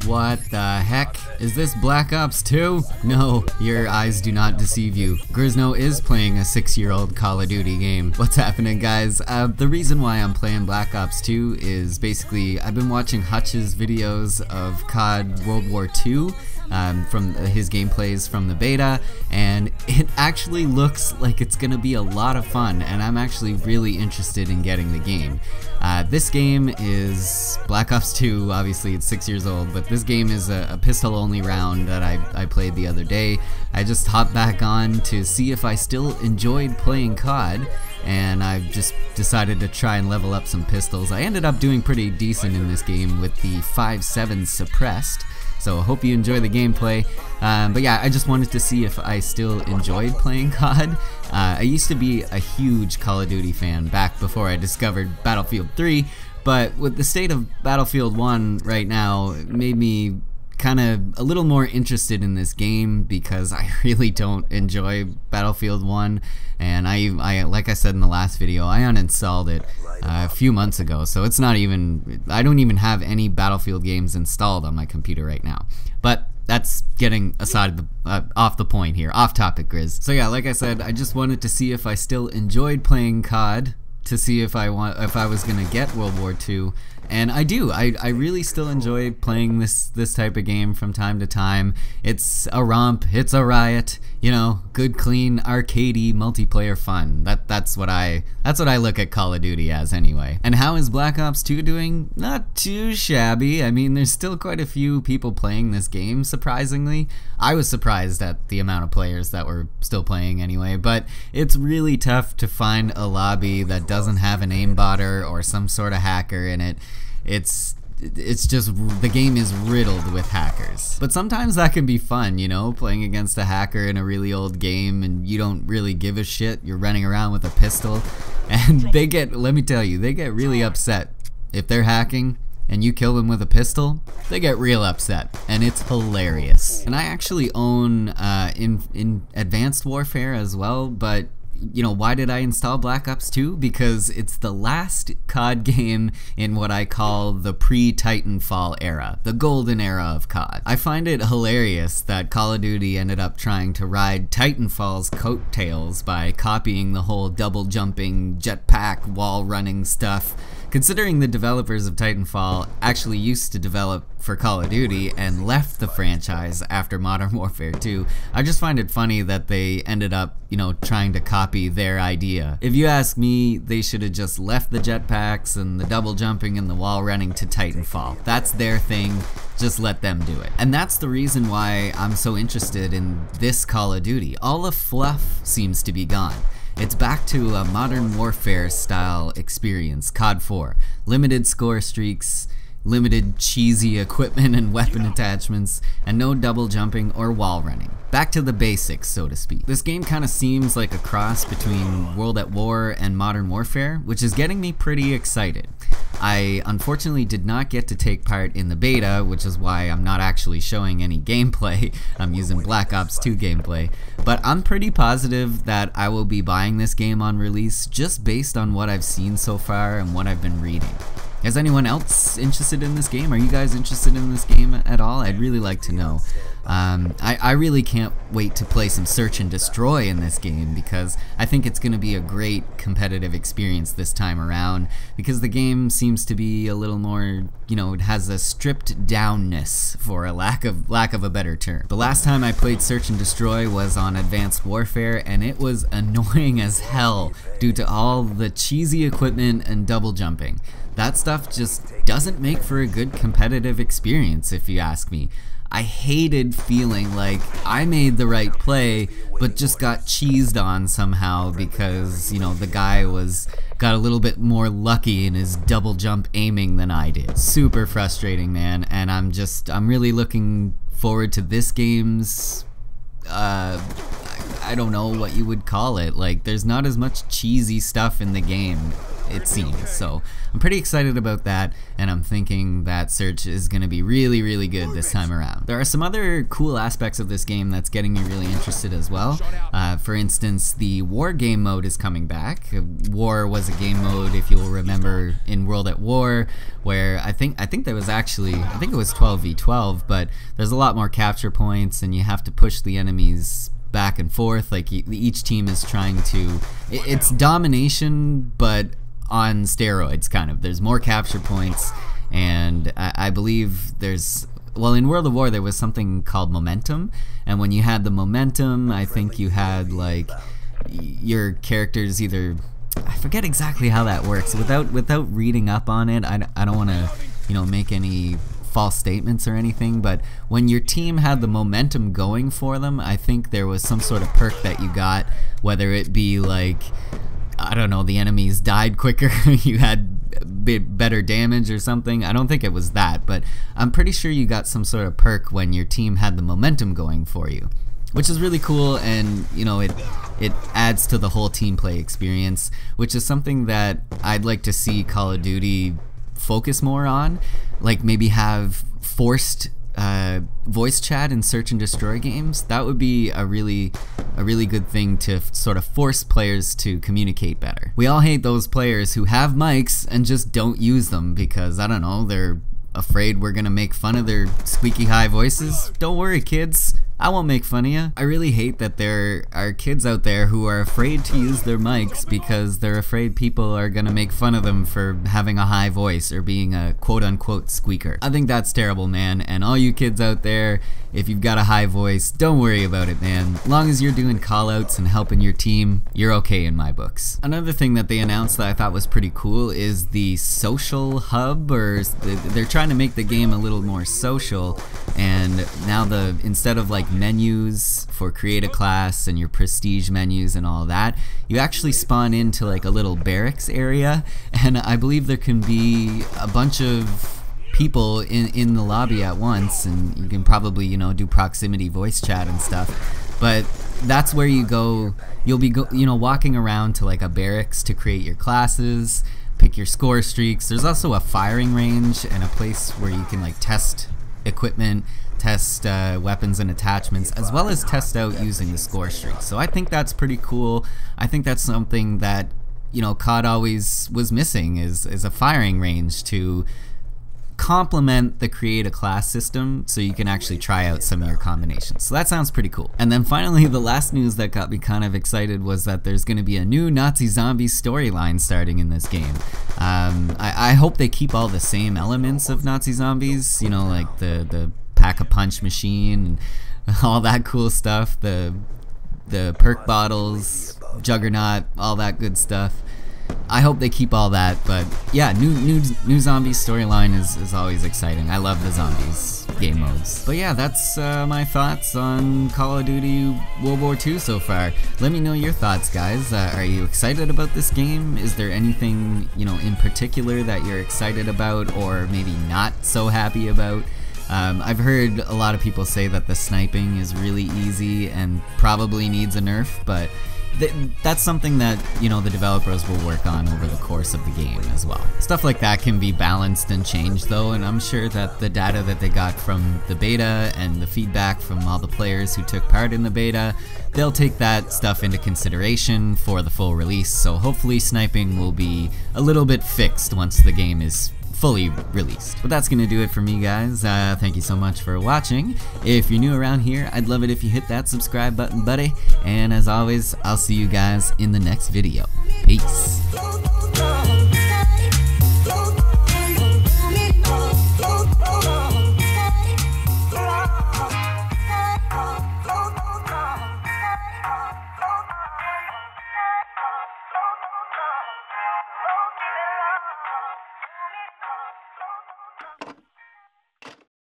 What the heck? Is this Black Ops 2? No, your eyes do not deceive you. Grizno is playing a 6-year-old Call of Duty game. What's happening, guys? The reason why I'm playing Black Ops 2 is basically I've been watching Hutch's videos of COD World War II from his gameplays from the beta, and it actually looks like it's gonna be a lot of fun, and I'm actually really interested in getting the game. This game is Black Ops 2, obviously it's 6 years old, but this game is a pistol only round that I played the other day. I just hopped back on to see if I still enjoyed playing COD, and I've just decided to try and level up some pistols. I ended up doing pretty decent in this game with the 5.7 suppressed, so I hope you enjoy the gameplay. But yeah, I just wanted to see if I still enjoyed playing COD. I used to be a huge Call of Duty fan back before I discovered Battlefield 3, but with the state of Battlefield 1 right now, it made me kind of a little more interested in this game because I really don't enjoy Battlefield 1, and I like I said in the last video, I uninstalled it a few months ago, so it's not even, I don't even have any Battlefield games installed on my computer right now. But that's getting aside off the point here, off topic, Grizz. So yeah, like I said, I just wanted to see if I still enjoyed playing COD, to see if I was gonna get World War II, and I do. I really still enjoy playing this type of game from time to time. It's a romp, it's a riot, you know, good, clean, arcadey multiplayer fun. That's what I look at Call of Duty as anyway. And how is Black Ops 2 doing? Not too shabby. I mean, there's still quite a few people playing this game, surprisingly. I was surprised at the amount of players that were still playing anyway, but it's really tough to find a lobby that doesn't have an aimbotter or some sort of hacker in it. It's just, the game is riddled with hackers. But sometimes that can be fun, you know, playing against a hacker in a really old game and you don't really give a shit. You're running around with a pistol, and they get, let me tell you, they get really upset. If they're hacking and you kill them with a pistol, they get real upset, and it's hilarious. And I actually own in Advanced Warfare as well, but you know, why did I install Black Ops 2? Because it's the last COD game in what I call the pre-Titanfall era, the golden era of COD. I find it hilarious that Call of Duty ended up trying to ride Titanfall's coattails by copying the whole double jumping, jetpack, wall running stuff. Considering the developers of Titanfall actually used to develop for Call of Duty and left the franchise after Modern Warfare 2, I just find it funny that they ended up, you know, trying to copy their idea. If you ask me, they should have just left the jetpacks and the double jumping and the wall running to Titanfall. That's their thing, just let them do it. And that's the reason why I'm so interested in this Call of Duty. All the fluff seems to be gone. It's back to a Modern Warfare style experience, COD 4. Limited score streaks, limited cheesy equipment and weapon attachments, and no double jumping or wall running. Back to the basics, so to speak. This game kind of seems like a cross between World at War and Modern Warfare, which is getting me pretty excited. I unfortunately did not get to take part in the beta, which is why I'm not actually showing any gameplay. I'm using Black Ops 2 gameplay, but I'm pretty positive that I will be buying this game on release just based on what I've seen so far and what I've been reading. Is anyone else interested in this game? Are you guys interested in this game at all? I'd really like to know. I really can't wait to play some Search and Destroy in this game because I think it's going to be a great competitive experience this time around, because the game seems to be a little more, you know, it has a stripped downness, for a lack of a better term. The last time I played Search and Destroy was on Advanced Warfare, and it was annoying as hell due to all the cheesy equipment and double jumping. That stuff just doesn't make for a good competitive experience, if you ask me. I hated feeling like I made the right play, but just got cheesed on somehow because, you know, the guy got a little bit more lucky in his double jump aiming than I did. Super frustrating, man, and I'm really looking forward to this game's, I don't know what you would call it. Like, there's not as much cheesy stuff in the game, it seems. So I'm pretty excited about that, and I'm thinking that search is going to be really, really good this time around. There are some other cool aspects of this game that's getting me really interested as well. For instance, the war game mode is coming back. War was a game mode, if you'll remember, in World at War, where I think there was actually, I think it was 12v12, but there's a lot more capture points, and you have to push the enemies back and forth. Like, each team is trying to, it's domination, but on steroids, kind of. There's more capture points, and I believe there's, well, in World of War there was something called momentum, and when you had the momentum, I think you had, like, your characters either, I forget exactly how that works. Without reading up on it, I don't want to, you know, make any false statements or anything, but when your team had the momentum going for them, I think there was some sort of perk that you got, whether it be like, I don't know, the enemies died quicker, you had better damage or something. I don't think it was that, but I'm pretty sure you got some sort of perk when your team had the momentum going for you, which is really cool, and you know, it adds to the whole team play experience, which is something that I'd like to see Call of Duty focus more on. Like, maybe have forced voice chat in search and destroy games. That would be a really good thing to sort of force players to communicate better. We all hate those players who have mics and just don't use them because, I don't know, they're afraid we're gonna make fun of their squeaky high voices. Don't worry, kids, I won't make fun of you. I really hate that there are kids out there who are afraid to use their mics because they're afraid people are gonna make fun of them for having a high voice or being a quote-unquote squeaker. I think that's terrible, man, and all you kids out there, if you've got a high voice, don't worry about it, man. As long as you're doing call-outs and helping your team, you're okay in my books. Another thing that they announced that I thought was pretty cool is the social hub, or they're trying to make the game a little more social, and now instead of like menus for create a class and your prestige menus and all that, you actually spawn into like a little barracks area, and I believe there can be a bunch of people in the lobby at once, and you can probably, you know, do proximity voice chat and stuff, but that's where you go. You'll be walking around to like a barracks to create your classes, pick your score streaks. There's also a firing range and a place where you can like test equipment, test weapons and attachments, as well as test out using the score streaks. So I think that's pretty cool. I think that's something that, you know, COD always was missing, is a firing range to complement the create a class system, so you can actually try out some of your combinations. So that sounds pretty cool. And then finally, the last news that got me kind of excited was that there's going to be a new Nazi Zombies storyline starting in this game. I hope they keep all the same elements of Nazi Zombies, you know, like the pack-a-punch machine and all that cool stuff, the perk bottles, Juggernaut, all that good stuff. I hope they keep all that, but yeah, new zombies storyline is always exciting. I love the zombies game modes. But yeah, that's my thoughts on Call of Duty World War II so far. Let me know your thoughts, guys. Are you excited about this game? Is there anything, you know, in particular that you're excited about or maybe not so happy about? I've heard a lot of people say that the sniping is really easy and probably needs a nerf, but that's something that, you know, the developers will work on over the course of the game as well. Stuff like that can be balanced and changed though, and I'm sure that the data that they got from the beta and the feedback from all the players who took part in the beta, they'll take that stuff into consideration for the full release, so hopefully sniping will be a little bit fixed once the game is fully released. But that's gonna do it for me, guys. Thank you so much for watching. If you're new around here, I'd love it if you hit that subscribe button, buddy. And as always, I'll see you guys in the next video. Peace.